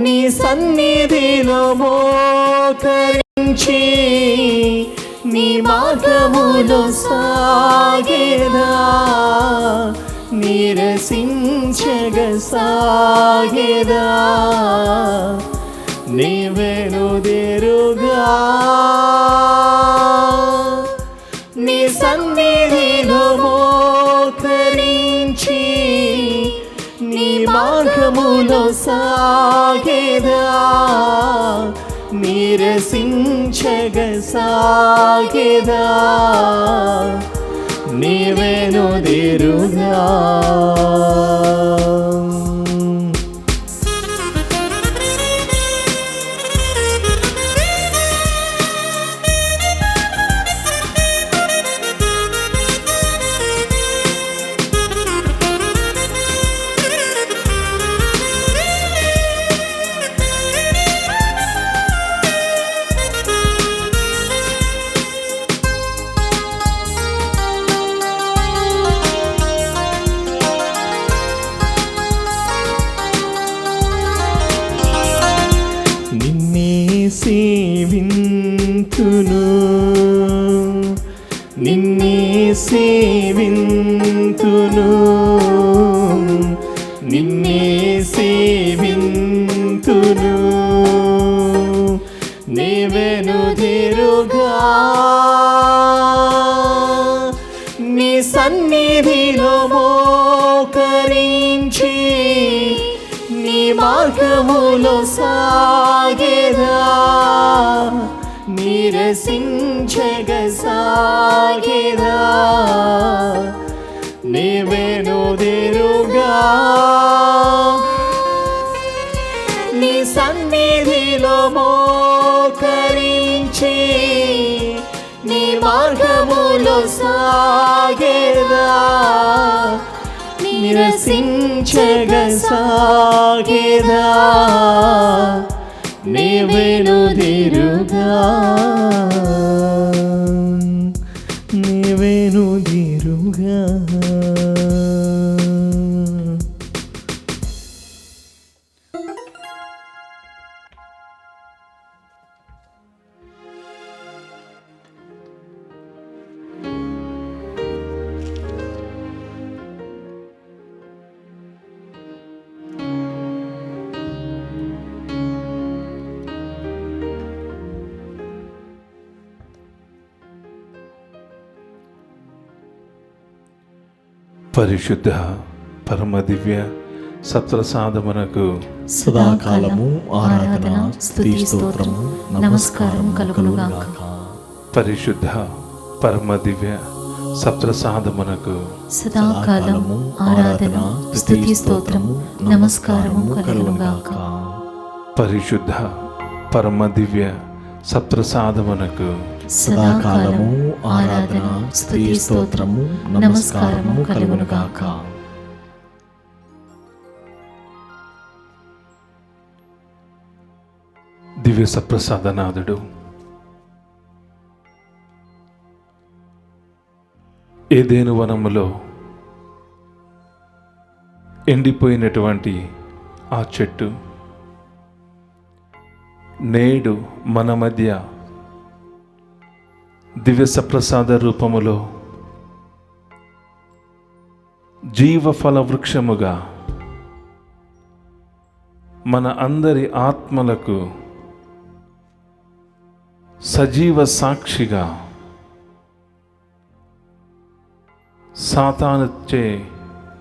నీ సన్నిధిలో మోకరించి నీ మార్గములో సాగేదా, నీరసించగ సాగేదా, నీవెనుదిరుగా నీ సన్నిధిలో మోకరించి నీ మార్గములో సాగేదా, నీరసించగ సాగేదా, నీవెనుదిరుగా. సేవింతును, నిన్నే సేవింతును, నిన్నే సేవింతును, నీవెనుదిరుగా నీ సన్నిధిలో మోకరించి నీ మార్గములో సాగేదా, నీరసించగ సాగేదా, నీవెనుదిరుగా నీ సన్నిధిలో మోకరించి నీ మార్గములో సాగేదా, నిరసించగ సాగేదా, నీవెనుదిరుగా నీవెనుదిరుగా. పరిశుద్ధ పరమ దివ్య సత్ప్రసాదమునకు సదాకాలము ఆరాధన స్తుతి స్తోత్రము నమస్కారం కలుగునుగాక. పరిశుద్ధ పరమ దివ్య సత్ప్రసాదమునకు సదాకాలము ఆరాధన స్తుతి స్తోత్రము నమస్కారము కలుగునుగాక. పరిశుద్ధ పరమ దివ్య సత్ప్రసాదమునకు సదాకాలము ఆరాధన స్తుతి స్తోత్రము నమస్కారము కలుగునుగాక. దివ్య సత్ప్రసాదనాథుడు ఏదెను వనములో ఎండిపోయినటువంటి ఆ చెట్టు నేడు మన మధ్య దివ్య సప్రసాద రూపములో జీవఫల వృక్షముగా మన అందరి ఆత్మలకు సజీవ సాక్షిగా సాతానుచే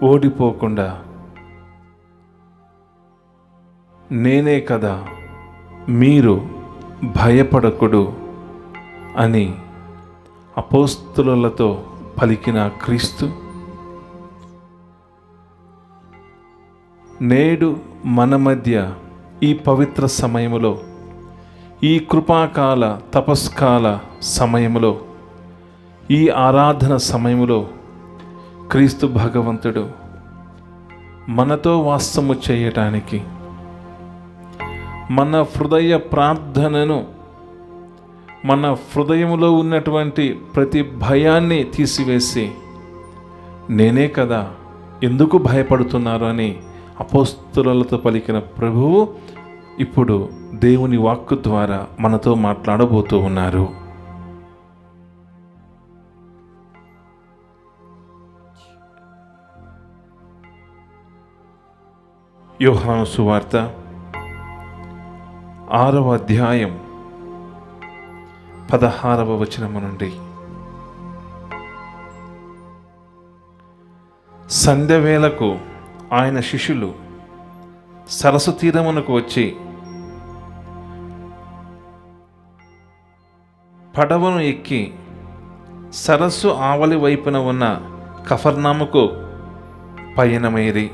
ఓడిపోకుండా నేనే కదా, మీరు భయపడకుడు అని అపోస్తలులతో పలికిన క్రీస్తు నేడు మన మధ్య ఈ పవిత్ర సమయములో, ఈ కృపాకాల తపస్కాల సమయములో, ఈ ఆరాధన సమయములో క్రీస్తు భగవంతుడు మనతో వాసము చేయటానికి, మన హృదయ ప్రార్థనను, మన హృదయములో ఉన్నటువంటి ప్రతి భయాన్ని తీసివేసి నేనే కదా, ఎందుకు భయపడుతున్నారు అని అపోస్తలులతో పలికిన ప్రభువు ఇప్పుడు దేవుని వాక్కు ద్వారా మనతో మాట్లాడబోతూ ఉన్నారు. యోహాను సువార్త 6వ అధ్యాయం 16వ వచనము నుండి. సంధ్యవేళకు ఆయన శిష్యులు సరస్సు తీరమునకు వచ్చి పడవను ఎక్కి సరస్సు ఆవలి వైపున ఉన్న కఫర్నాముకు పయనమైరి.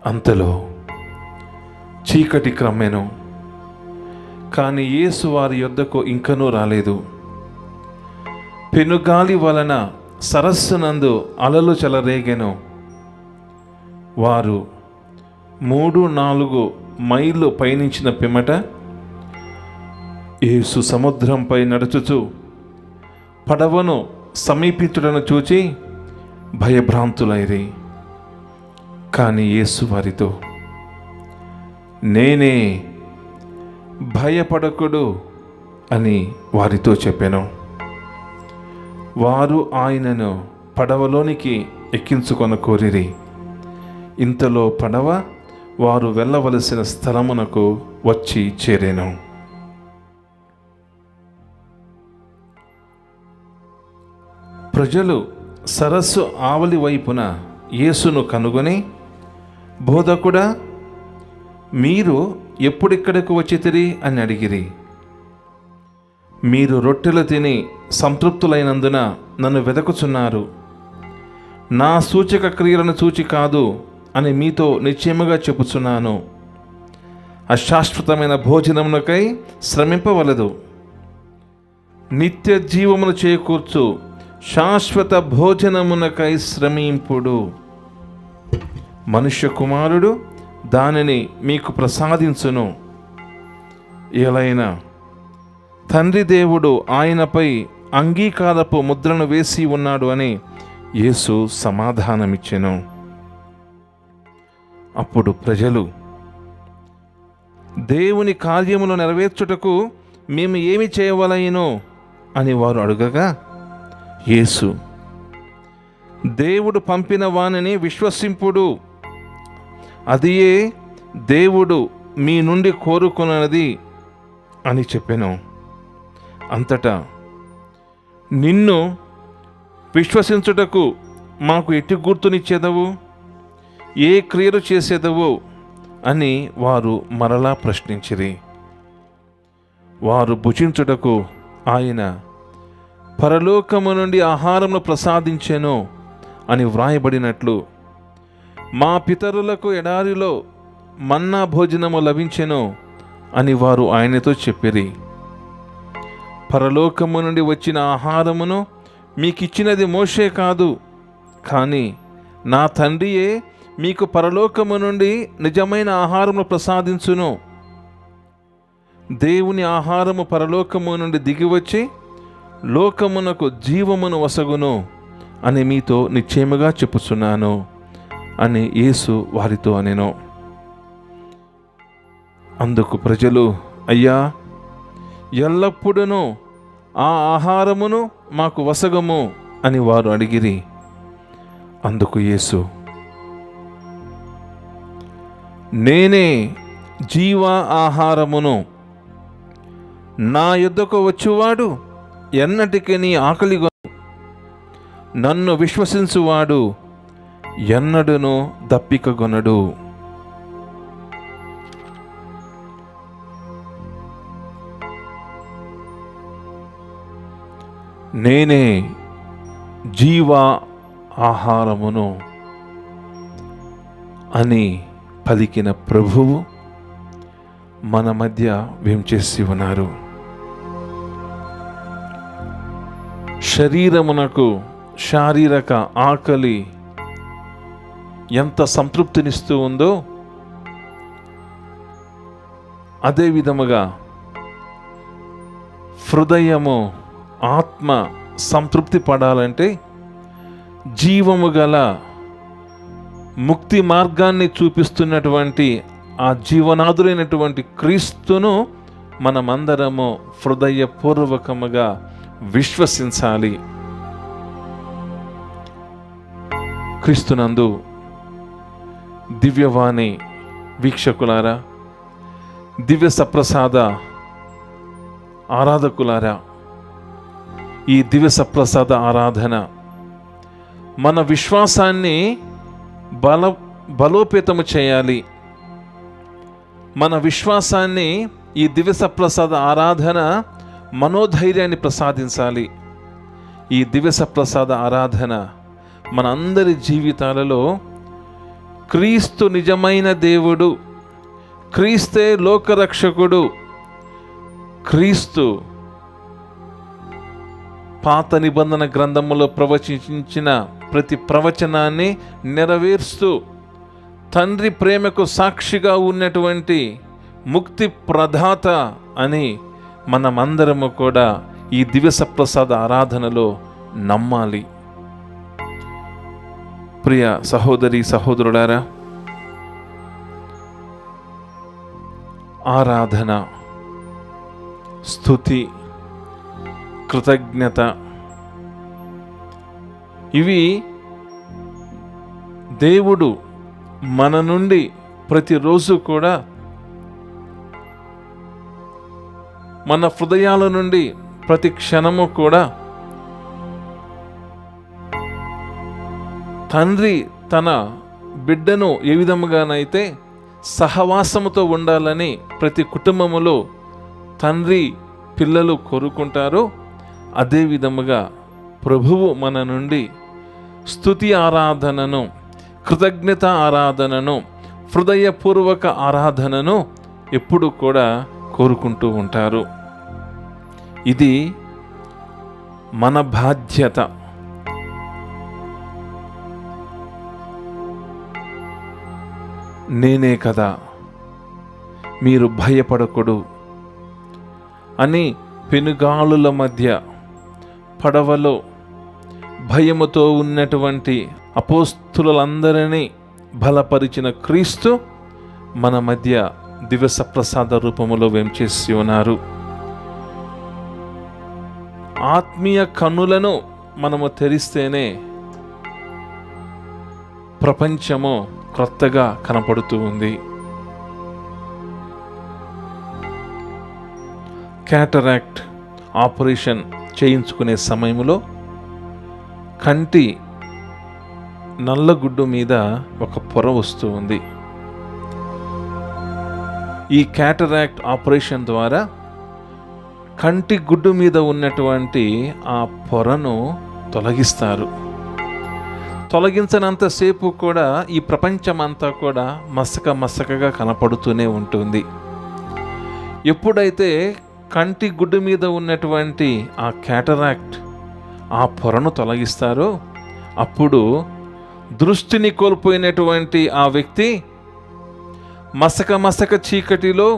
అంతలో చీకటి క్రమ్మెను, కానీ యేసు వారి యొద్దకు ఇంకనూ రాలేదు. పెనుగాలి వలన సరస్సునందు అలలు చెలరేగెను. వారు 3-4 మైళ్ళు పయనించిన పిమ్మట యేసు సముద్రంపై నడుచుచు పడవను సమీపించుటను చూచి భయభ్రాంతులైరి. కానీ యేసు వారితో, నేనే, భయపడకుడు అని వారితో చెప్పెను. వారు ఆయనను పడవలోనికి ఎక్కించుకొన కోరిరి. ఇంతలో పడవ వారు వెళ్ళవలసిన స్థలమునకు వచ్చి చేరెను. ప్రజలు సరస్సు ఆవలి వైపున యేసును కనుగొని, బోధకుడా, మీరు ఎప్పుడిక్కడకు వచ్చితిరి అని అడిగిరి. మీరు రొట్టెలు తిని సంతృప్తులైనందున నన్ను వెదకుచున్నారు, నా సూచక క్రియలను చూచి కాదు అని మీతో నిశ్చయముగా చెప్పుచున్నాను. అశాశ్వతమైన భోజనమునకై శ్రమింపవలదు, నిత్య జీవమును చేకూర్చు శాశ్వత భోజనమునకై శ్రమింపుడు. మనుష్య కుమారుడు దానిని మీకు ప్రసాదించును. ఎలైనా తండ్రి దేవుడు ఆయనపై అంగీకారపు ముద్రను వేసి ఉన్నాడు అని యేసు సమాధానమిచ్చెను. అప్పుడు ప్రజలు, దేవుని కార్యములు నెరవేర్చుటకు మేము ఏమి చేయవలెను అని వారు అడుగగా, యేసు, దేవుడు పంపిన వానిని విశ్వసింపుడు, అదియే దేవుడు మీ నుండి కోరుకున్నది అని చెప్పెను. అంతటా, నిన్ను విశ్వసించుటకు మాకు ఎట్టి గుర్తునిచ్చేదవు, ఏ క్రియలు చేసేదవు అని వారు మరలా ప్రశ్నించిరి. వారు భుజించుటకు ఆయన పరలోకము నుండి ఆహారమును ప్రసాదించెను అని వ్రాయబడినట్లు, మా పితరులకు ఎడారిలో మన్నా భోజనము లభించెను అని వారు ఆయనతో చెప్పిరి. పరలోకము నుండి వచ్చిన ఆహారమును మీకిచ్చినది మోషే కాదు, కానీ నా తండ్రియే మీకు పరలోకము నుండి నిజమైన ఆహారమును ప్రసాదించును. దేవుని ఆహారము పరలోకము నుండి దిగివచ్చి లోకమునకు జీవమును వసగును అని మీతో నిశ్చయముగా చెప్పుచున్నాను అని యేసు వారితో అనెను. అందుకు ప్రజలు, అయ్యా, ఎల్లప్పుడూ ఆ ఆహారమును మాకు వసగము అని వారు అడిగిరి. అందుకు యేసు, నేనే జీవ ఆహారమును, నా యొద్దకు వచ్చువాడు ఎన్నటికి నీ ఆకలిగొను, నన్ను విశ్వసించువాడు ఎన్నడును దప్పికగొనడు. నేనే జీవ ఆహారమును అని పలికిన ప్రభువు మన మధ్య వేంచేసి ఉన్నారు. శరీరమునకు శారీరక ఆకలి ఎంత సంతృప్తినిస్తూ ఉందో, అదే విధముగా హృదయము, ఆత్మ సంతృప్తి పడాలంటే జీవము గల ముక్తి మార్గాన్ని చూపిస్తున్నటువంటి ఆ జీవనాథులైనటువంటి క్రీస్తును మనమందరము హృదయపూర్వకముగా విశ్వసించాలి. క్రీస్తునందు దివ్యవాణి వీక్షకులారా, దివ్య సప్రసాద ఆరాధకులారా, ఈ దివ్య సప్రసాద ఆరాధన మన విశ్వాసాన్ని బలోపేతము చేయాలి. మన విశ్వాసాన్ని ఈ దివ్య సప్రసాద ఆరాధన మనోధైర్యాన్ని ప్రసాదించాలి. ఈ దివ్య సప్రసాద ఆరాధన మన అందరి జీవితాలలో క్రీస్తు నిజమైన దేవుడు, క్రీస్తే లోకరక్షకుడు, క్రీస్తు పాత నిబంధన గ్రంథములో ప్రవచించిన ప్రతి ప్రవచనాన్ని నెరవేరుస్తూ తండ్రి ప్రేమకు సాక్షిగా ఉన్నటువంటి ముక్తి ప్రదాత అని మనమందరము కూడా ఈ దివ్య సప్రసాద ఆరాధనలో నమ్మాలి. ప్రియ సహోదరి సహోదరులారా, ఆరాధన, స్తుతి, కృతజ్ఞత ఇవి దేవుడు మన నుండి ప్రతిరోజు కూడా మన హృదయాల నుండి ప్రతి క్షణము కూడా తండ్రి తన బిడ్డను ఏ విధముగానైతే సహవాసముతో ఉండాలని ప్రతి కుటుంబములో తండ్రి పిల్లలు కోరుకుంటారో అదే విధముగా ప్రభువు మన నుండి స్తుతి ఆరాధనను, కృతజ్ఞత ఆరాధనను, హృదయపూర్వక ఆరాధనను ఎప్పుడు కూడా కోరుకుంటూ ఉంటారు. ఇది మన బాధ్యత. నేనే కదా, మీరు భయపడకుడు అని పెనుగాలుల మధ్య పడవలో భయముతో ఉన్నటువంటి అపోస్తులందరినీ బలపరిచిన క్రీస్తు మన మధ్య దివ్య సప్రసాద రూపములో వేంచేసి ఉన్నారు. ఆత్మీయ కన్నులను మనము తెరిస్తేనే ప్రపంచము క్రొత్తగా కనపడుతూ ఉంది. క్యాటరాక్ట్ ఆపరేషన్ చేయించుకునే సమయంలో కంటి నల్లగుడ్డు మీద ఒక పొర వస్తూ ఉంది. ఈ క్యాటరాక్ట్ ఆపరేషన్ ద్వారా కంటి గుడ్డు మీద ఉన్నటువంటి ఆ పొరను తొలగిస్తారు. తొలగించనంతసేపు కూడా ఈ ప్రపంచమంతా కూడా మసకగా కనపడుతూనే ఉంటుంది. ఎప్పుడైతే కంటి గుడ్డు మీద ఉన్నటువంటి ఆ క్యాటరాక్ట్ ఆ పొరను తొలగిస్తారో అప్పుడు దృష్టిని కోల్పోయినటువంటి ఆ వ్యక్తి మసక చీకటిలో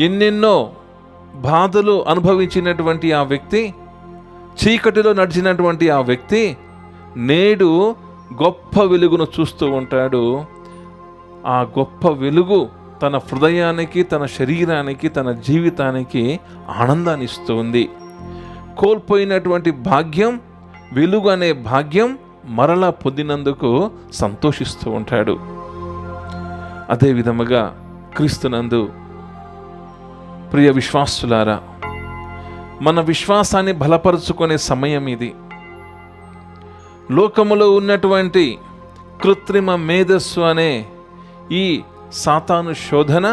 ఎన్నెన్నో బాధలు అనుభవించినటువంటి ఆ వ్యక్తి, చీకటిలో నడిచినటువంటి ఆ వ్యక్తి నేడు గొప్ప వెలుగును చూస్తూ ఉంటాడు. ఆ గొప్ప వెలుగు తన హృదయానికి, తన శరీరానికి, తన జీవితానికి ఆనందాన్ని ఇస్తుంది. కోల్పోయినటువంటి భాగ్యం, వెలుగు అనే భాగ్యం మరలా పొందినందుకు సంతోషిస్తూ ఉంటాడు. అదే విధముగా క్రీస్తునందు ప్రియ విశ్వాసులారా, మన విశ్వాసాన్ని బలపరుచుకునే సమయం ఇది. లోకములో ఉన్నటువంటి కృత్రిమ మేధస్సు అనే ఈ సాతాను శోధన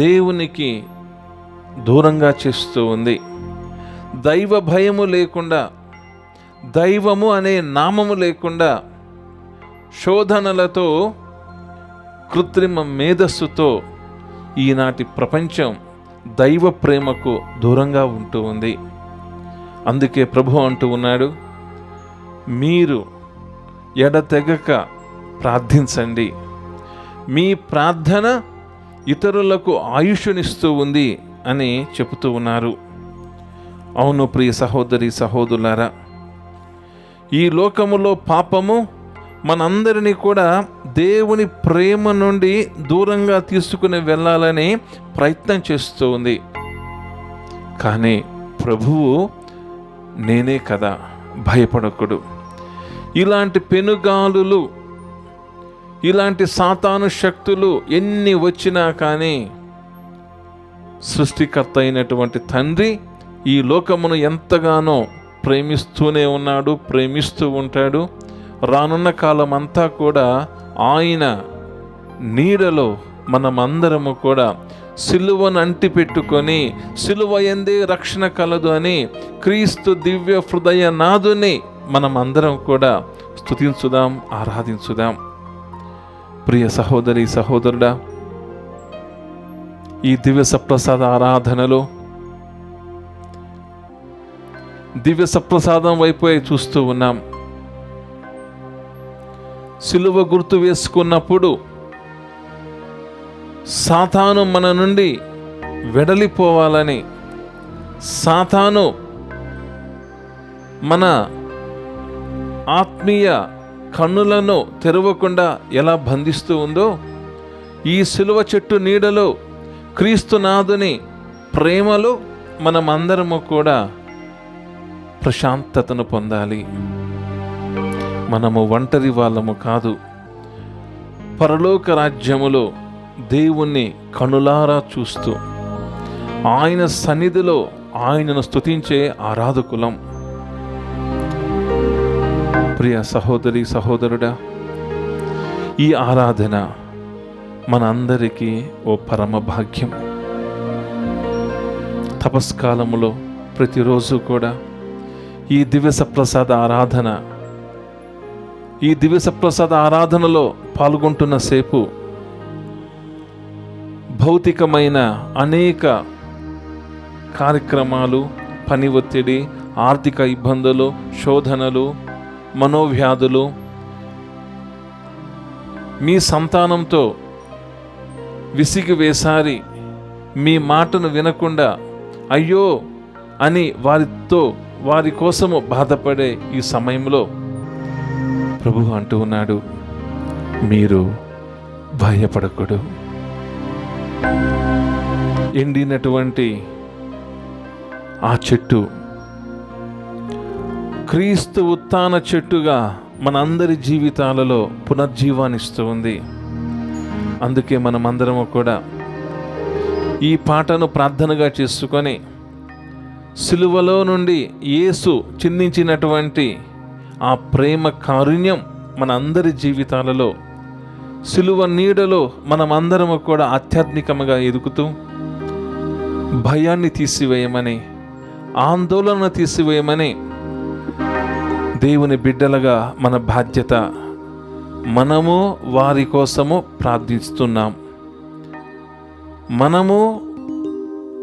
దేవునికి దూరంగా చేస్తూ ఉంది. దైవ భయము లేకుండా, దైవము అనే నామము లేకుండా శోధనలతో, కృత్రిమ మేధస్సుతో ఈనాటి ప్రపంచం దైవ ప్రేమకు దూరంగా ఉంటూ ఉంది. అందుకే ప్రభు అంటూ ఉన్నాడు, మీరు ఎడతెగక ప్రార్థించండి, మీ ప్రార్థన ఇతరులకు ఆయుష్నిస్తూ ఉంది అని చెబుతూ ఉన్నారు. అవును ప్రియ సహోదరి సహోదరులారా, ఈ లోకములో పాపము మనందరినీ కూడా దేవుని ప్రేమ నుండి దూరంగా తీసుకుని వెళ్ళాలని ప్రయత్నం చేస్తూ ఉంది. కానీ ప్రభువు నేనే కదా, భయపడకుడు. ఇలాంటి పెనుగాలులు, ఇలాంటి సాతాను శక్తులు ఎన్ని వచ్చినా కానీ సృష్టికర్త అయినటువంటి తండ్రి ఈ లోకమును ఎంతగానో ప్రేమిస్తూనే ఉన్నాడు, ప్రేమిస్తూ ఉంటాడు. రానున్న కాలం అంతా కూడా ఆయన నీడలో మనమందరము కూడా సిలువను అంటిపెట్టుకొని సిలువ యందే రక్షణ కలదు అని క్రీస్తు దివ్య హృదయ నాదుని మనమందరం కూడా స్తుతించుదాం, ఆరాధించుదాం. ప్రియ సహోదరి సహోదరుడా, ఈ దివ్య సప్రసాద ఆరాధనలో దివ్య సప్రసాదం వైపు చూస్తూ ఉన్నాం. సిలువ గుర్తు వేసుకున్నప్పుడు సాతాను మన నుండి వెడలిపోవాలని, సాతాను మన ఆత్మీయ కన్నులను తెరవకుండా ఎలా బంధిస్తూ ఉందో, ఈ సిలువ చెట్టు నీడలో క్రీస్తునాథుని ప్రేమలో మనమందరము కూడా ప్రశాంతతను పొందాలి. మనము ఒంటరి వాళ్ళము కాదు. పరలోక రాజ్యములో దేవుణ్ణి కనులారా చూస్తూ ఆయన సన్నిధిలో ఆయనను స్తుతించే ఆరాధకులం. ప్రియ సహోదరి సహోదరుడా, ఈ ఆరాధన మనందరికీ ఓ పరమ భాగ్యం. తపస్కాలములో ప్రతిరోజు కూడా ఈ దివ్య సప్రసాద ఆరాధనలో పాల్గొంటున్న సేపు భౌతికమైన అనేక కార్యక్రమాలు, పని ఒత్తిడి, ఆర్థిక ఇబ్బందులు, శోధనలు, మనోవ్యాధులు, మీ సంతానంతో విసిగి వేసారి మీ మాటను వినకుండా అయ్యో అని వారి కోసము బాధపడే ఈ సమయంలో ప్రభువు అంటూ ఉన్నాడు, మీరు భయపడకూడదు. ఎండినటువంటి ఆ చెట్టు క్రీస్తు ఉత్థాన చెట్టుగా మనందరి జీవితాలలో పునర్జీవానిస్తూ ఉంది. అందుకే మనమందరము కూడా ఈ పాటను ప్రార్థనగా చేసుకొని సిలువలో నుండి యేసు చిందించినటువంటి ఆ ప్రేమ కారుణ్యం మన అందరి జీవితాలలో సిలువ నీడలో మనమందరము కూడా ఆధ్యాత్మికంగా ఎదుగుతూ భయాన్ని తీసివేయమని, ఆందోళన తీసివేయమని దేవుని బిడ్డలుగా మన బాధ్యత. మనము వారి కోసము ప్రార్థిస్తున్నాం. మనము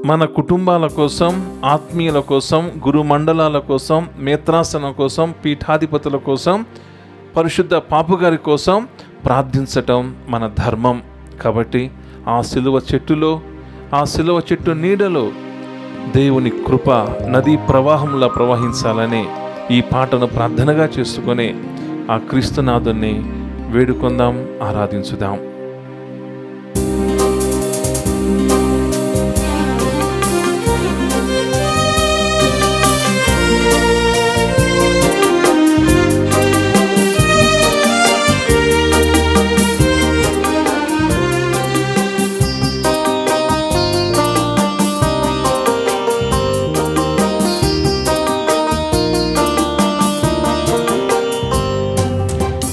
మన కుటుంబాల కోసం, ఆత్మీయుల కోసం, గురు మండలాల కోసం, మేత్రాసనం కోసం, పీఠాధిపతుల కోసం, పరిశుద్ధ పాపుగారి కోసం ప్రార్థించటం మన ధర్మం. కాబట్టి ఆ సిలువ చెట్టు నీడలో దేవుని కృప నదీ ప్రవాహంలా ప్రవహించాలని ఈ పాటను ప్రార్థనగా చేసుకొని ఆ క్రీస్తునాథుని వేడుకొందాం, ఆరాధించుదాం.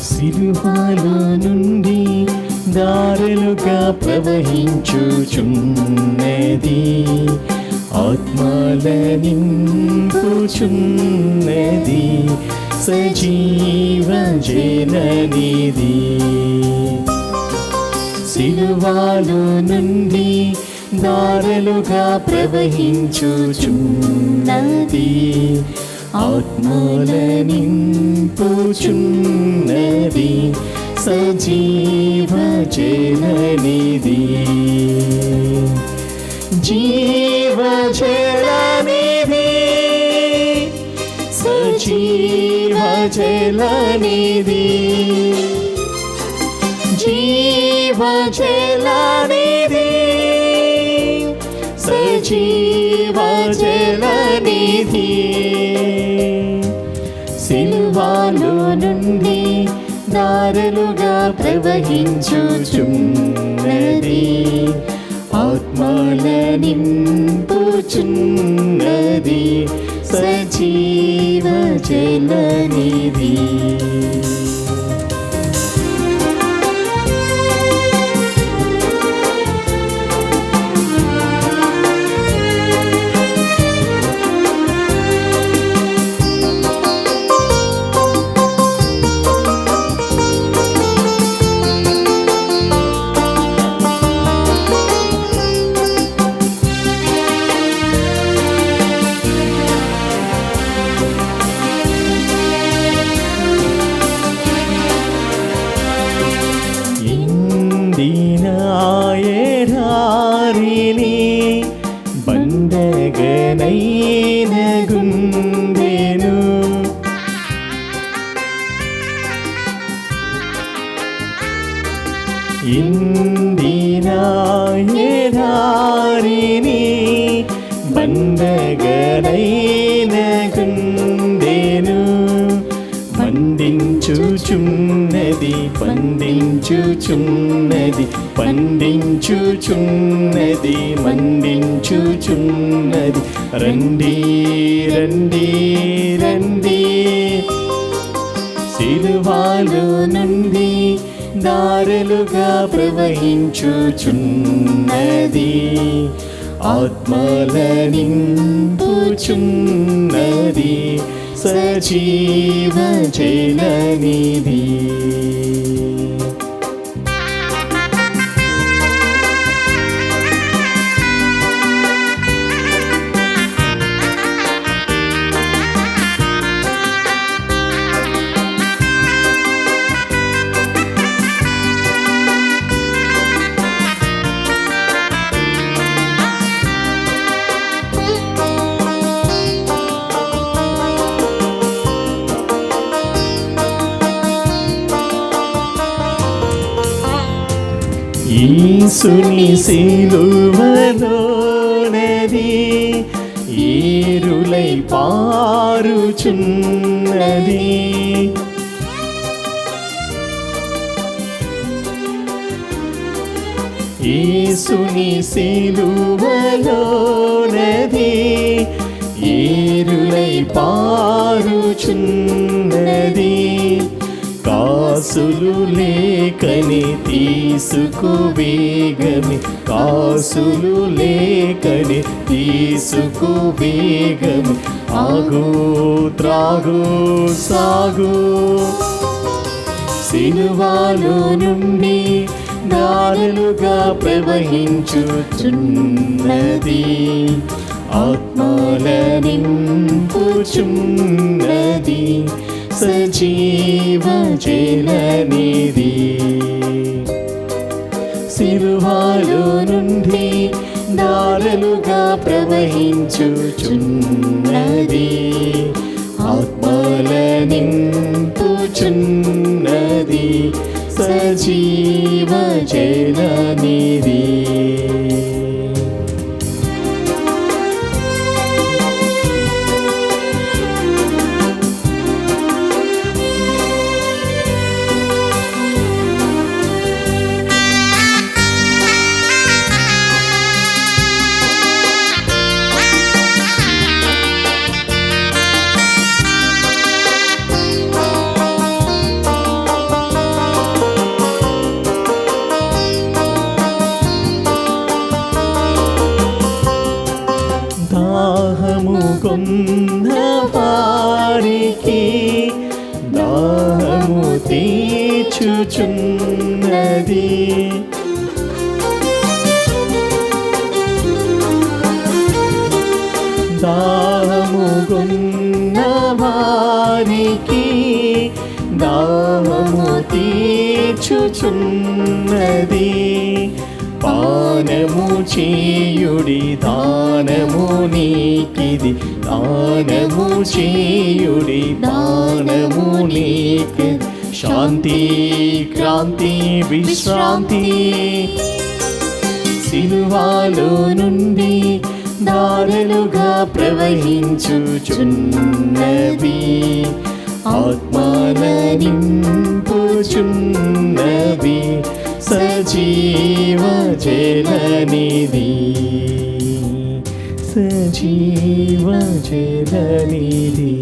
సిలువలో నుండి దారులుగా ప్రవహించుచున్నది, ఆత్మల నింపుచున్నది, సజీవ జననిది. సిలువలో నుండి దారులుగా ప్రవహించుచున్నది, ఆత్మల నింపుచున్నది, సజీవ జననిది. జీవ జననిది, సజీవ జలనిధి జీవ జలనిధి సజీవ జలనిధి సిలువలో నుండి దారులుగా ప్రవహించుచున్నది ఆత్మల నింపుచున్నది సజీవ జలనిధి బండగనైన గుండెను ఇందిరాయధారిని బండగనైన గుండెను పండించుచున్నది పండించుచున్నది పండించుచున్నది మండించుచున్నది రండి రండి రండి సిలువలో నుండి దారులుగా ప్రవహించుచున్నది ఆత్మల నింపుచున్నది సజీవ జలనిధి యేసుని సిలువలోనది ఏరులై పారుచున్నది యేసుని సిలువలోనది ఏరులై పారుచున్నది కాసులు లేకని తీసుకు వేగమి కాసులు లేకని తీసుకు వేగమి ఆగు త్రాగు సాగు సిలువలో నుండి దారులుగా ప్రవహించుచున్నది ఆత్మల నింపుచున్నది సజీవ జలనిధి సిలువలో నుండి దారులుగా ప్రవహించుచున్నది ఆత్మల నింపుచున్నది సజీవ జలనిధి దాహము కొన్న వారికి దాహము తీర్చుచున్నది దాహము కొన్న వారికి దాహము తీర్చుచున్నది పానము చేయుడి దానము నీకిది, దానము చేయుడి దానము నీకిది. శాంతి క్రాంతి విశ్రాంతి సిలువలో నుండి దారులుగా ప్రవహించుచున్నవి, ఆత్మల నింపుచున్నవి, సజీవ జలనిధి, సజీవ జలనిధి.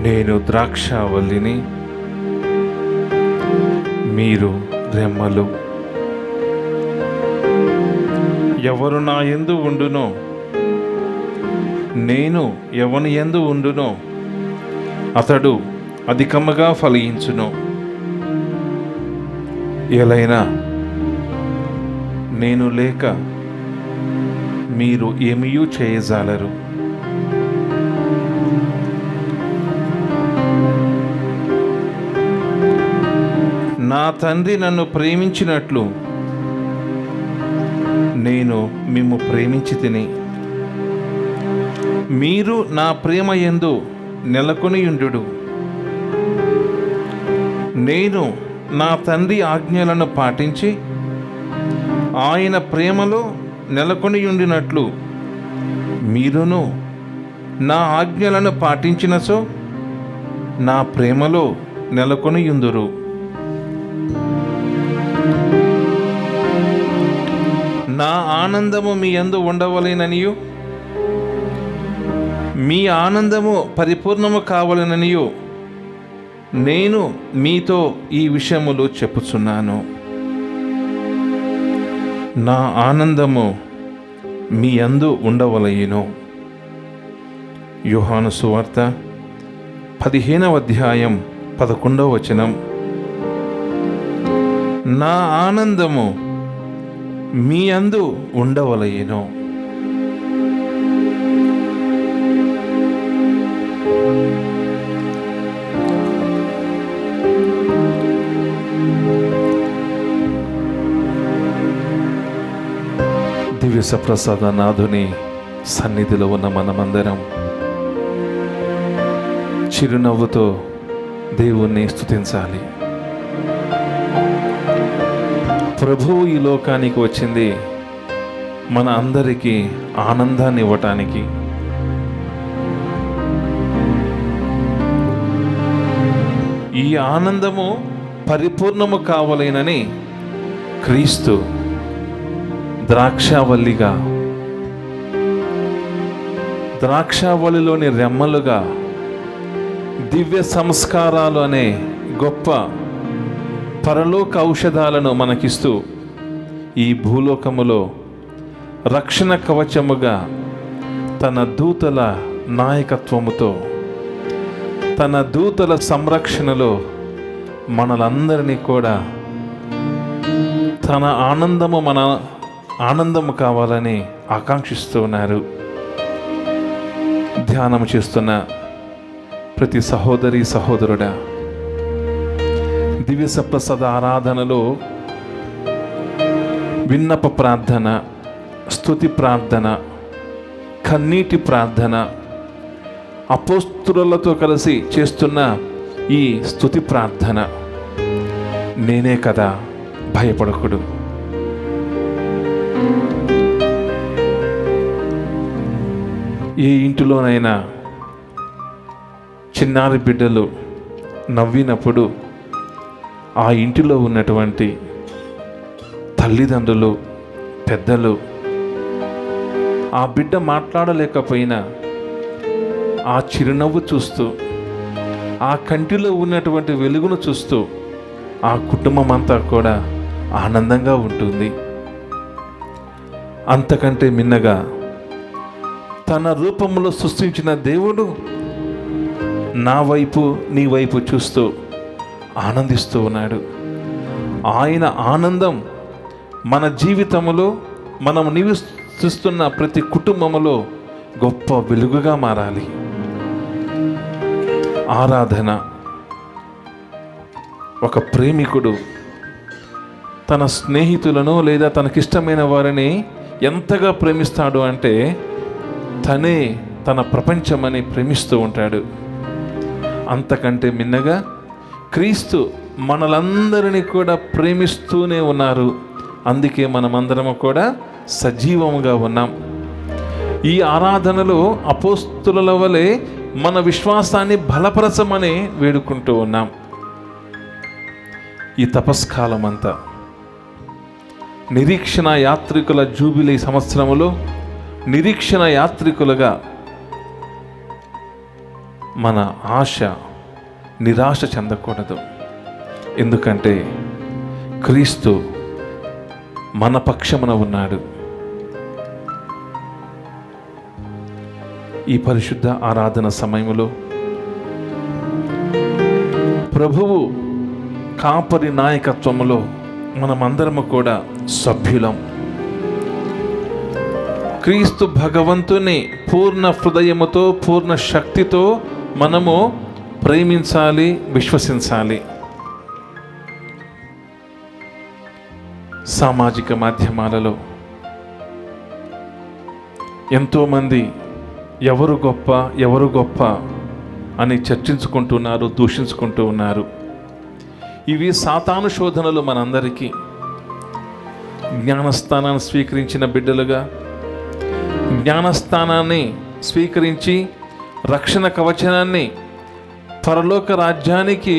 నేను ద్రాక్షావల్లిని, మీరు రెమ్మలు. ఎవరు నా యందు ఉండునో, నేను ఎవని యందు ఉండునో అతడు అధికముగా ఫలించును. ఎలైనా నేను లేక మీరు ఏమీయూ చేయజాలరు. నా తండ్రి నన్ను ప్రేమించినట్లు నేను మిమ్ము ప్రేమించి తిని, మీరు నా ప్రేమ యందు నెలకొనియుండు. నేను నా తండ్రి ఆజ్ఞలను పాటించి ఆయన ప్రేమలో నెలకొనియుండినట్లు మీరును నా ఆజ్ఞలను పాటించినచో నా ప్రేమలో నెలకొనియుందురు. నా ఆనందము మీ యందు ఉండవలెననియు, మీ ఆనందము పరిపూర్ణము కావాలననియు నేను మీతో ఈ విషయములు చెప్పుచున్నాను. నా ఆనందము మీ యందు ఉండవలెను. యోహాను సువార్త 15వ అధ్యాయం 11వ వచనం. నా ఆనందము మీ యందు ఉండవలెను. దివ్య సప్రసాద నాథుని సన్నిధిలో ఉన్న మనమందరం చిరునవ్వుతో దేవుణ్ణి స్తుతించాలి. ప్రభువు ఈ లోకానికి వచ్చింది మన అందరికీ ఆనందాన్ని ఇవ్వటానికి. ఈ ఆనందము పరిపూర్ణము కావాలేనని క్రీస్తు ద్రాక్షావల్లిగా, ద్రాక్షావల్లిలోని రెమ్మలుగా దివ్య సంస్కారాలు అనే గొప్ప పరలోక ఔషధాలను మనకిస్తూ ఈ భూలోకములో రక్షణ కవచముగా తన దూతల నాయకత్వముతో, తన దూతల సంరక్షణలో మనలందరినీ కూడా తన ఆనందము మన ఆనందము కావాలని ఆకాంక్షిస్తూ ఉన్నారు. ధ్యానం చేస్తున్న ప్రతి సహోదరి సహోదరుడా, దివ్య సప్రసాద ఆరాధనలో విన్నప ప్రార్థన, స్తుతి ప్రార్థన, కన్నీటి ప్రార్థన, అపోస్తులతో కలిసి చేస్తున్న ఈ స్తుతి ప్రార్థన నేనే కదా, భయపడకుడు. ఏ ఇంటిలోనైనా చిన్నారి బిడ్డలు నవ్వినప్పుడు ఆ ఇంటిలో ఉన్నటువంటి తల్లిదండ్రులు, పెద్దలు ఆ బిడ్డ మాట్లాడలేకపోయినా ఆ చిరునవ్వు చూస్తూ, ఆ కంటిలో ఉన్నటువంటి వెలుగును చూస్తూ ఆ కుటుంబం అంతా కూడా ఆనందంగా ఉంటుంది. అంతకంటే మిన్నగా తన రూపంలో సృష్టించిన దేవుడు నా వైపు నీ వైపు చూస్తూ ఆనందిస్తూ ఉన్నాడు. ఆయన ఆనందం మన జీవితంలో, మనం నివసిస్తున్న ప్రతి కుటుంబంలో గొప్ప వెలుగుగా మారాలి. ఆరాధన. ఒక ప్రేమికుడు తన స్నేహితులను లేదా తనకిష్టమైన వారిని ఎంతగా ప్రేమిస్తాడు అంటే తనే తన ప్రపంచమని ప్రేమిస్తూ ఉంటాడు. అంతకంటే మిన్నగా క్రీస్తు మనలందరినీ కూడా ప్రేమిస్తూనే ఉన్నారు. అందుకే మనమందరము కూడా సజీవముగా ఉన్నాం. ఈ ఆరాధనలో అపోస్తుల వలె మన విశ్వాసాన్ని బలపరచమని వేడుకుంటూ ఉన్నాం. ఈ తపస్కాలం అంతా నిరీక్షణ యాత్రికుల జూబిలీ సంవత్సరములో నిరీక్షణ యాత్రికులుగా మన ఆశ నిరాశ చెందకూడదు. ఎందుకంటే క్రీస్తు మన పక్షమున ఉన్నాడు. ఈ పరిశుద్ధ ఆరాధన సమయంలో ప్రభువు కాపరి నాయకత్వములో మనమందరము కూడా సభ్యులం. క్రీస్తు భగవంతుని పూర్ణ హృదయముతో, పూర్ణ శక్తితో మనము ప్రేమించాలి, విశ్వసించాలి. సామాజిక మాధ్యమాలలో ఎంతోమంది ఎవరు గొప్ప అని చర్చించుకుంటున్నారు, దూషించుకుంటూ ఉన్నారు. ఇవి సాతాను శోధనలు. మనందరికీ జ్ఞానస్థానాన్ని స్వీకరించిన బిడ్డలుగా, జ్ఞానస్థానాన్ని స్వీకరించి రక్షణ కవచనాన్ని, పరలోక రాజ్యానికి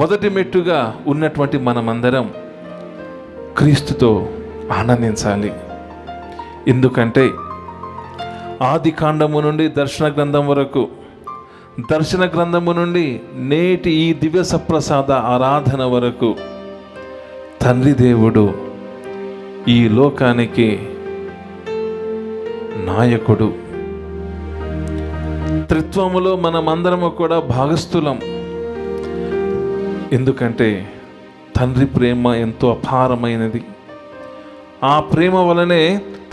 మొదటి మెట్టుగా ఉన్నటువంటి మనమందరం క్రీస్తుతో ఆనందించాలి. ఎందుకంటే ఆది కాండము నుండి దర్శన గ్రంథం వరకు, దర్శన గ్రంథము నుండి నేటి ఈ దివ్య సప్రసాద ఆరాధన వరకు తండ్రి దేవుడు ఈ లోకానికి నాయకుడు. త్రిత్వములో మనమందరము కూడా భాగస్థులం. ఎందుకంటే తండ్రి ప్రేమ ఎంతో అపారమైనది. ఆ ప్రేమ వలనే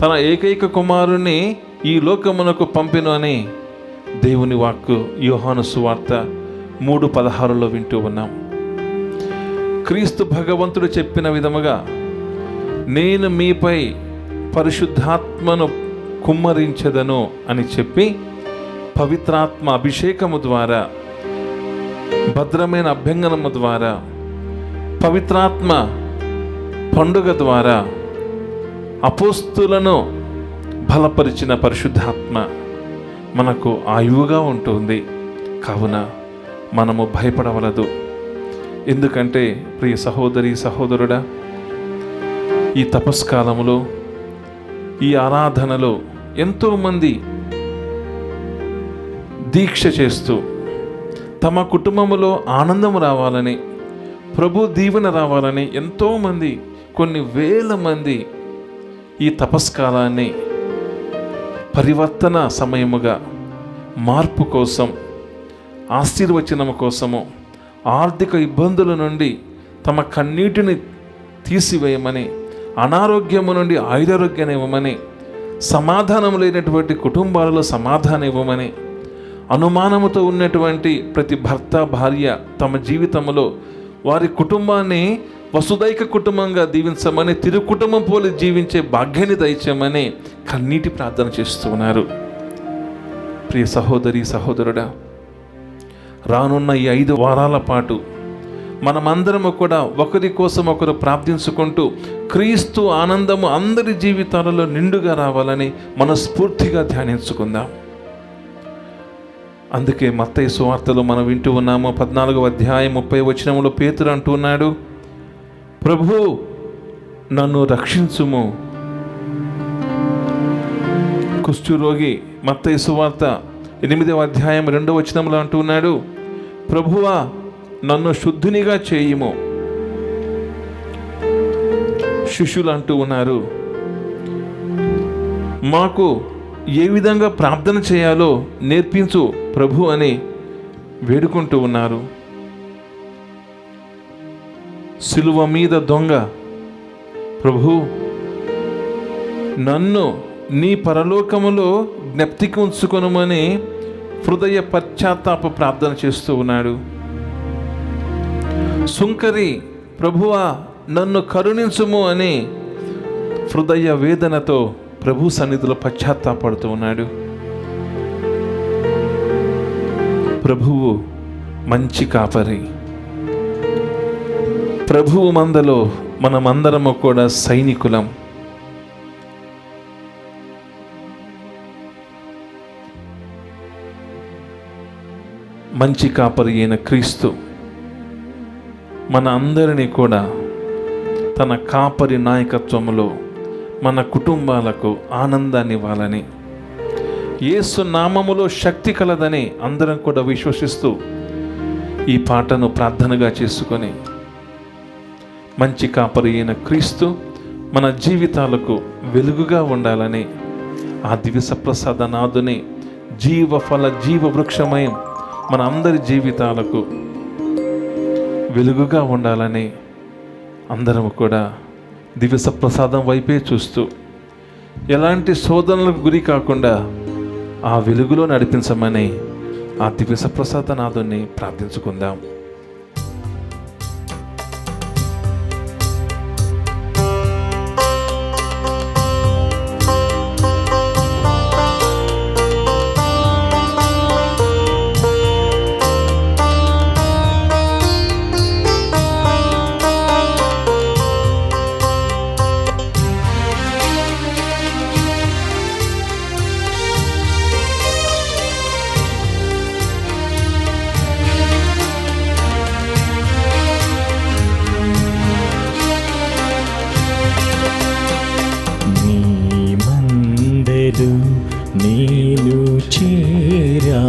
తన ఏకైక కుమారుని ఈ లోకమునకు పంపెను అని దేవుని వాక్కు యోహాను సువార్త 3:16 వింటూ ఉన్నాం. క్రీస్తు భగవంతుడు చెప్పిన విధముగా నేను మీపై పరిశుద్ధాత్మను కుమ్మరించెదను అని చెప్పి పవిత్రాత్మ అభిషేకము ద్వారా, భద్రమైన అభ్యంగనము ద్వారా, పవిత్రాత్మ పండుగ ద్వారా అపోస్తులను బలపరిచిన పరిశుద్ధాత్మ మనకు ఆయువుగా ఉంటుంది. కావున మనము భయపడవలదు. ఎందుకంటే ప్రియ సహోదరి సహోదరుడా, ఈ తపస్కాలములో, ఈ ఆరాధనలో ఎంతోమంది దీక్ష చేస్తూ తమ కుటుంబములో ఆనందం రావాలని, ప్రభు దీవెన రావాలని ఎంతోమంది, కొన్ని వేల మంది ఈ తపస్కాలాన్ని పరివర్తన సమయముగా, మార్పు కోసం, ఆశీర్వచనము కోసము, ఆర్థిక ఇబ్బందుల నుండి తమ కన్నీటిని తీసివేయమని, అనారోగ్యము నుండి ఆయురారోగ్యాన్ని ఇవ్వమని, సమాధానం లేనటువంటి కుటుంబాలలో సమాధానం ఇవ్వమని, అనుమానముతో ఉన్నటువంటి ప్రతి భర్త భార్య తమ జీవితంలో వారి కుటుంబాన్ని వసుదైక కుటుంబంగా దీవించమని, తిరు కుటుంబం పోలి జీవించే భాగ్యాన్ని దయచేయమని కన్నీటి ప్రార్థన చేస్తూ ఉన్నారు. ప్రియ సహోదరి సహోదరుడా, రానున్న ఈ 5 వారాల పాటు మనమందరము కూడా ఒకరి కోసం ఒకరు ప్రార్థించుకుంటూ క్రీస్తు ఆనందము అందరి జీవితాలలో నిండుగా రావాలని మనస్ఫూర్తిగా ధ్యానించుకుందాం. అందుకే మత్తయి సువార్తలో మనం వింటూ ఉన్నాము. 14వ అధ్యాయం 30వ వచనములో పేతురు అంటున్నాడు, ప్రభు నన్ను రక్షించుము. కుష్ఠరోగి మత్తయి సువార్త 8వ అధ్యాయం 2వ వచనంలో అంటున్నాడు, ప్రభువా నన్ను శుద్ధునిగా చేయుము. శిష్యులు అంటూ ఉన్నారు, మాకు ఏ విధంగా ప్రార్థన చేయాలో నేర్పించు ప్రభు అని వేడుకుంటూ ఉన్నారు. సిలువ మీద దొంగ, ప్రభు నన్ను నీ పరలోకములో జ్ఞప్తికి ఉంచుకొనుమని హృదయ పశ్చాత్తాప ప్రార్థన చేస్తూ ఉన్నాడు. సుంకరి, ప్రభువా నన్ను కరుణించుము అని హృదయ వేదనతో ప్రభు సన్నిధిలో పశ్చాత్తాపడుతూ ఉన్నాడు. ప్రభువు మంచి కాపరి. ప్రభువు మందలో మనమందరము కూడా సైనికులం. మంచి కాపరి అయిన క్రీస్తు మన అందరినీ కూడా తన కాపరి నాయకత్వంలో మన కుటుంబాలకు ఆనందాన్ని ఇవ్వాలని, యేసు నామములో శక్తి కలదని అందరం కూడా విశ్వసిస్తూ ఈ పాటను ప్రార్థనగా చేసుకొని, మంచి కాపరి అయిన క్రీస్తు మన జీవితాలకు వెలుగుగా ఉండాలని, ఆ దివ్య సప్రసాదనాథుని జీవఫల జీవవృక్షమయం మన అందరి జీవితాలకు వెలుగుగా ఉండాలని అందరము కూడా దివ్య సప్రసాదం వైపే చూస్తూ ఎలాంటి శోధనలకు గురి కాకుండా ఆ వెలుగులో నడిపించమని ఆ దివ్య సప్రసాదనాథుని ప్రార్థించుకుందాం. నేను చేరాలయా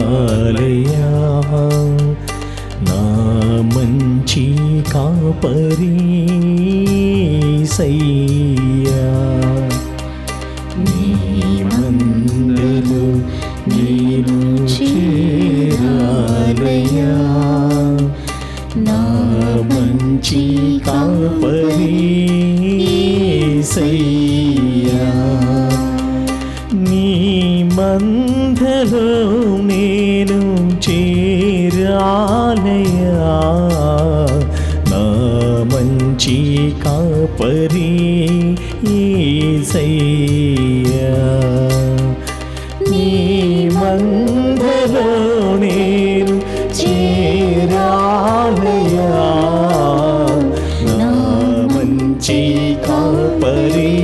నా మంచి కాపరి సయ్యా, నీ మందలో నేను చేరాలయా నా మంచి కాపరి సయ్యా, నీ మందలో నేను చేరాలయా నా మంచి కాపరి యేసయ్యా, నీ మందలో నేను చేరాలయా నా మంచి కాపరి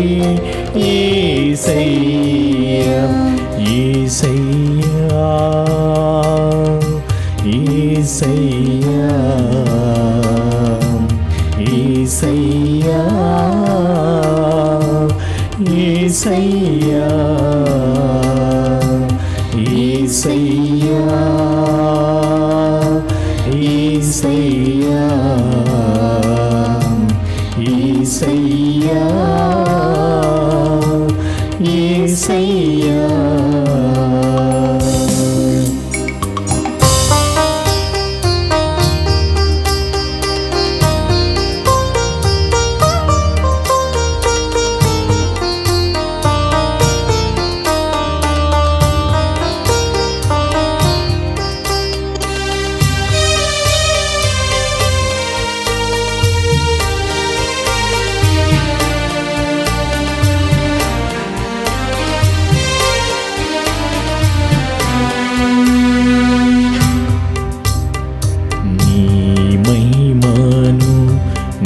యేసయ్యా, యేసయ్యా, యేసయ్యా, యేసయ్యా, యేసయ్యా, యేసయ్యా, యేసయ్యా, యేసయ్యా, యేసయ్యా.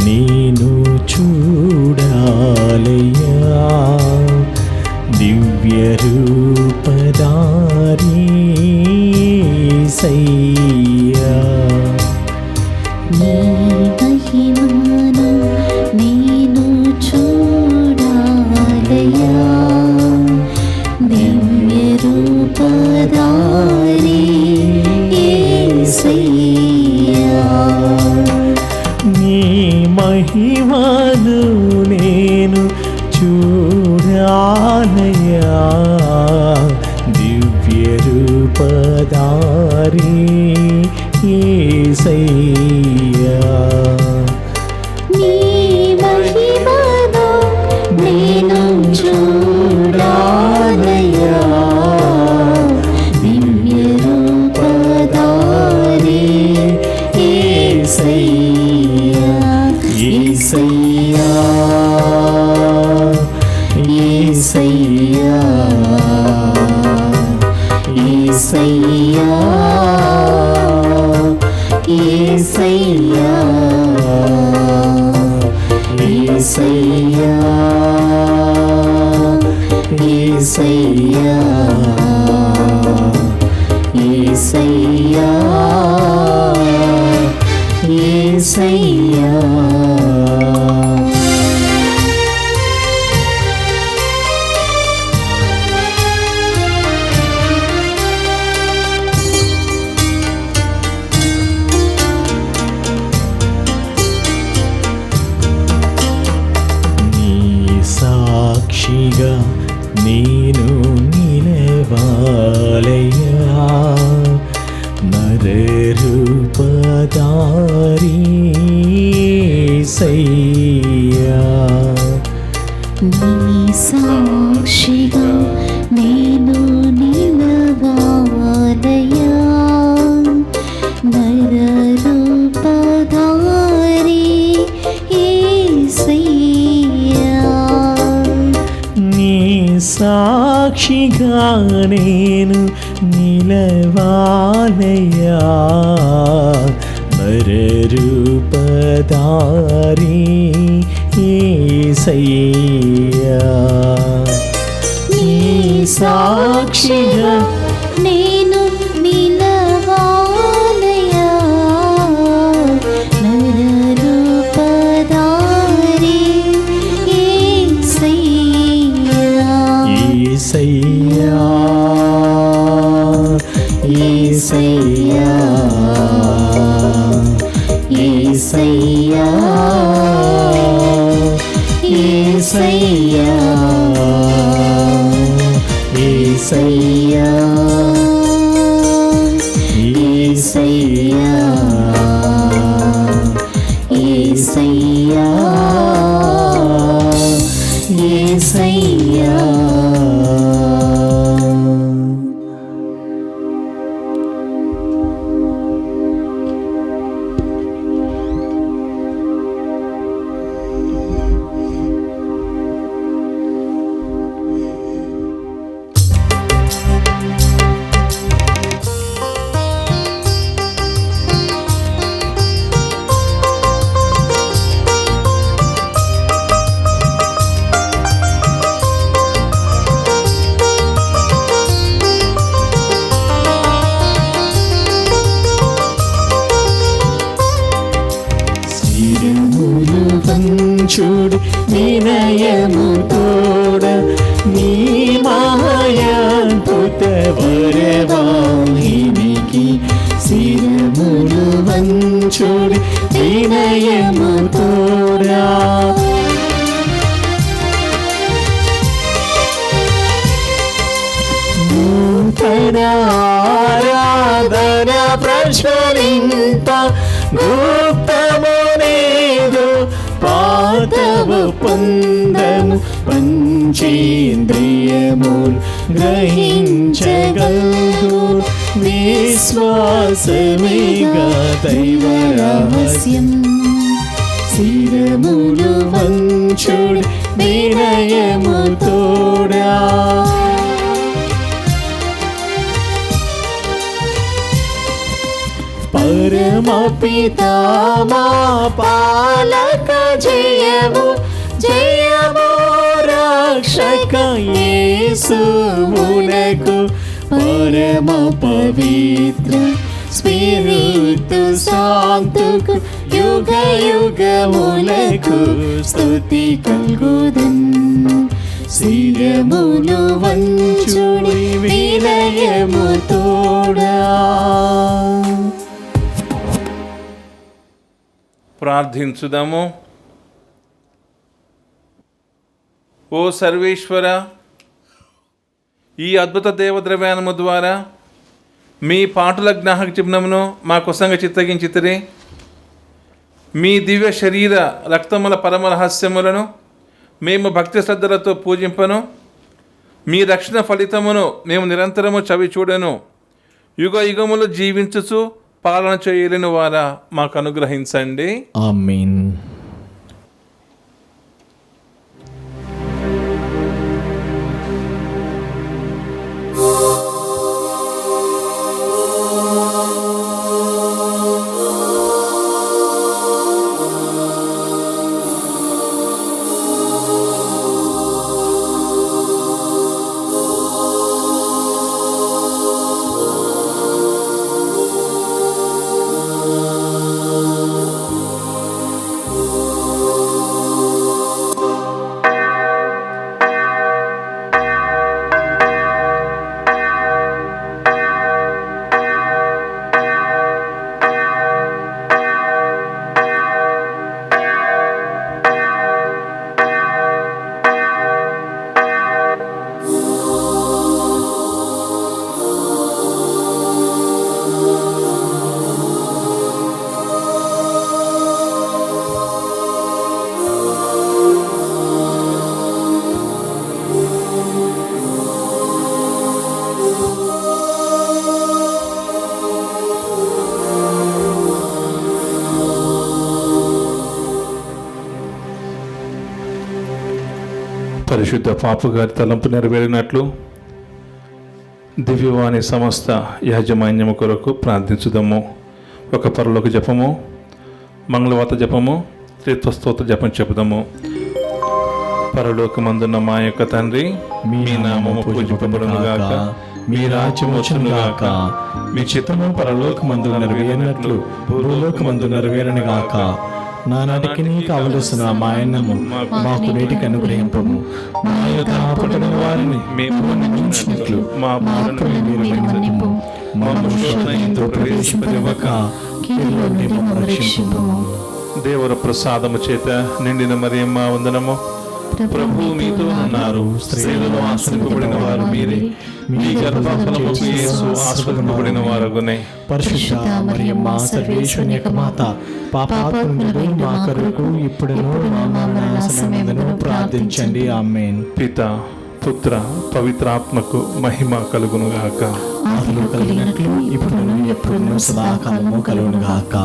నేను చూడాలయ్యా దివ్య రూపధారి సయ్యా, నీ మహిమను నేను చూడాలయ్యా దివ్య రూపధారి యేసయ్యా, నీ మహిమను నేను చూడాలయ్యా దివ్య రూపధారి యేసయ్యా, యేసయ్యా యేసయ్యా యేసయ్యా యేసయ్యా యేసయ్యా సాక్షిగా నేను నిలవాలయ్యా నరరూపధారి యేసయ్యా నీ సాక్షిగా నేను నిలవాలయ్యా నరరూపధారి యేసయ్యా నీ సాక్షిగా నేను నిలవాలయ్యా నరరూపధారి యేసయ్యా నీ సాక్షిగా నేను నిలవాలయ్యా నరరూపధారి యేసయ్యా యేసయ్యా యేసయ్యా యేసయ్యా యేసయ్యా యేసయ్యా యేసయ్యా యేసయ్యా యేసయ్యా చూడు వినయము తోడ నీ మాయాద్భుత వరవాహినికి శిరములు వంచుడి వినయము తోడా నూతన ఆరాధన ప్రశ్వలింత గుప్తమునేదు పాతవు పొందము పంచేంద్రియములు గ్రహించగలదు విశ్వాసమేగా దైవ రహస్యం శిరములు వంచుడి వినయము తోడా పరమ పితా మా పాలక జయము జయము రక్షక యేసువునకు పరమ పవిత్ర స్పిరితు శాంతుకు యుగ యుగములకు స్తుతి కల్గుదన్ శిరములు వంచుడి వినయము తోడా. ప్రార్థించుదాము. ఓ సర్వేశ్వర, ఈ అద్భుత దేవద్రవ్యానము ద్వారా మీ పాటుల జ్ఞాహక చిహ్నమును మా కొసంగా చిత్తగించితిరి. మీ దివ్య శరీర రక్తముల పరమ రహస్యములను మేము భక్తి శ్రద్ధలతో పూజింపను. మీ రక్షణ ఫలితమును మేము నిరంతరము చవి చూడను. యుగ యుగములు జీవించుచు పాలన చేయలేని వారా మాకు అనుగ్రహించండి. ఆమేన్. పరిశుద్ధ పాపు గారి తలంపు నెరవేరినట్లు దివ్యవాణి సమస్త యాజమాన్యము కొరకు ప్రార్థించుదాము. ఒక పరలోక జపము, మంగళవాత జపము, త్రిత్వస్తోత్ర జపం చెబుదాము. పరలోకమందున్న మా యొక్క తండ్రి, మీ నామము పూజింపబడునుగాక, మీ రాజ్యము వచ్చునుగాక, మీ చిత్తము పరలోకమందు నెరవేరినట్లు భూలోకమందు నెరవేరునుగాక. నానాటికి కావలసిన మా అన్నము మాకు నేటికి అనుగ్రహింపము. మా యొక్క అపరాధుల వారిని మేము మన్నించినట్లు మా పాపములను మీరు మన్నింపుము. మమ్మల్ని శోధనయందు ప్రవేశింపనివ్వక కీడులో నుండి మమ్మల్ని రక్షింపుము. దేవర ప్రసాదము చేత నిండిన మరియమ్మ వందనము. ప్రభువు మీతో ఉన్నారు, స్త్రీలలో ఆశీర్వదింపబడిన వారు మీరే, మీ గర్భఫలముకు యేసు ఆశీర్వదింపబడిన వారగునే. పరిశుద్ధ మరియమ్మ సర్వేశ్వరుని యొక్క మాత, పాపాత్ములైన మా కొరకు ఇప్పుడును మా మరణ సమయమున ప్రార్థించండి. ఆమేన్. పిత, పుత్ర, పవిత్రాత్మకు మహిమ కలుగునుగాక. ఆదిలో కలిగినట్లు ఇప్పుడును ఎప్పుడును సదాకాలము కలుగునుగాక.